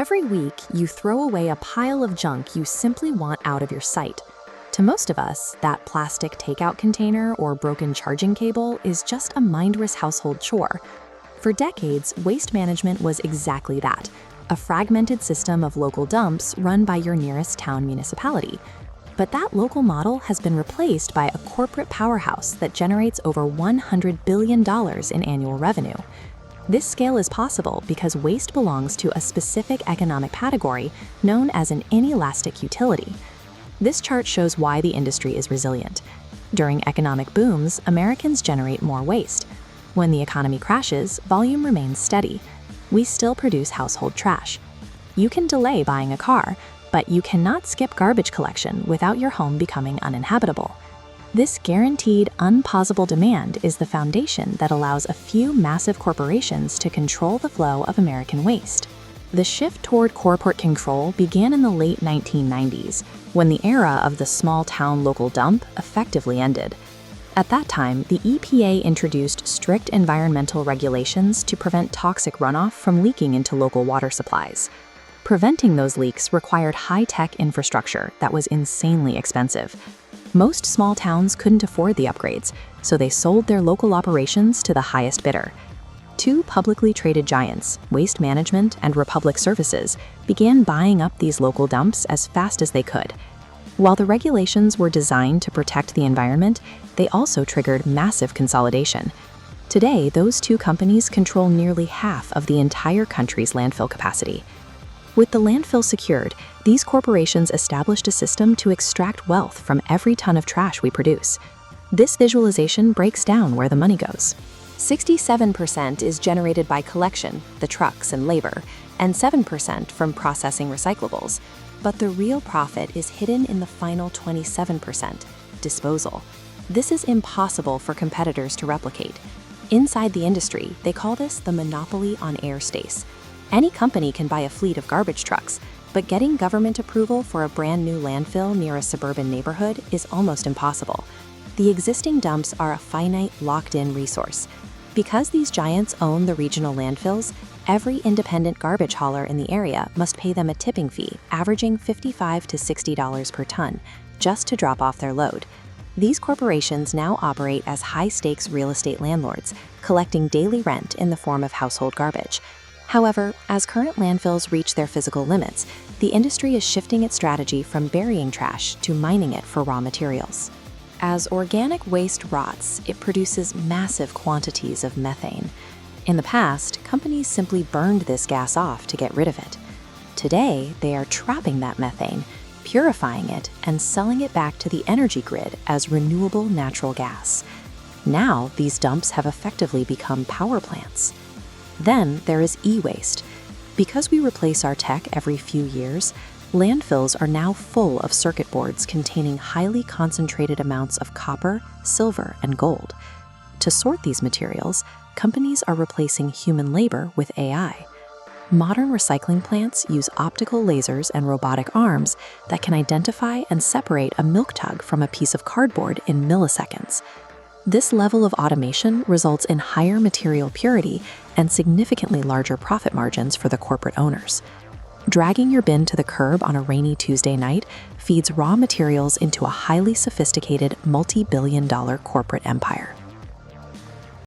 Every week, you throw away a pile of junk you simply want out of your sight. To most of us, that plastic takeout container or broken charging cable is just a mindless household chore. For decades, waste management was exactly that, a fragmented system of local dumps run by your nearest town municipality. But that local model has been replaced by a corporate powerhouse that generates over $100 billion in annual revenue. This scale is possible because waste belongs to a specific economic category known as an inelastic utility. This chart shows why the industry is resilient. During economic booms, Americans generate more waste. When the economy crashes, volume remains steady. We still produce household trash. You can delay buying a car, but you cannot skip garbage collection without your home becoming uninhabitable. This guaranteed, unpausable demand is the foundation that allows a few massive corporations to control the flow of American waste. The shift toward corporate control began in the late 1990s, when the era of the small-town local dump effectively ended. At that time, the EPA introduced strict environmental regulations to prevent toxic runoff from leaking into local water supplies. Preventing those leaks required high-tech infrastructure that was insanely expensive. Most small towns couldn't afford the upgrades, so they sold their local operations to the highest bidder. Two publicly traded giants, Waste Management and Republic Services, began buying up these local dumps as fast as they could. While the regulations were designed to protect the environment, they also triggered massive consolidation. Today, those two companies control nearly half of the entire country's landfill capacity. With the landfill secured, these corporations established a system to extract wealth from every ton of trash we produce. This visualization breaks down where the money goes. 67% is generated by collection, the trucks and labor, and 7% from processing recyclables. But the real profit is hidden in the final 27%, disposal. This is impossible for competitors to replicate. Inside the industry, they call this the monopoly on airspace. Any company can buy a fleet of garbage trucks, but getting government approval for a brand new landfill near a suburban neighborhood is almost impossible. The existing dumps are a finite, locked-in resource. Because these giants own the regional landfills, every independent garbage hauler in the area must pay them a tipping fee, averaging $55 to $60 per ton, just to drop off their load. These corporations now operate as high-stakes real estate landlords, collecting daily rent in the form of household garbage. However, as current landfills reach their physical limits, the industry is shifting its strategy from burying trash to mining it for raw materials. As organic waste rots, it produces massive quantities of methane. In the past, companies simply burned this gas off to get rid of it. Today, they are trapping that methane, purifying it, and selling it back to the energy grid as renewable natural gas. Now, these dumps have effectively become power plants. Then there is e-waste. Because we replace our tech every few years, landfills are now full of circuit boards containing highly concentrated amounts of copper, silver, and gold. To sort these materials, companies are replacing human labor with AI. Modern recycling plants use optical lasers and robotic arms that can identify and separate a milk tug from a piece of cardboard in milliseconds. This level of automation results in higher material purity and significantly larger profit margins for the corporate owners. Dragging your bin to the curb on a rainy Tuesday night feeds raw materials into a highly sophisticated, multi-billion-dollar corporate empire.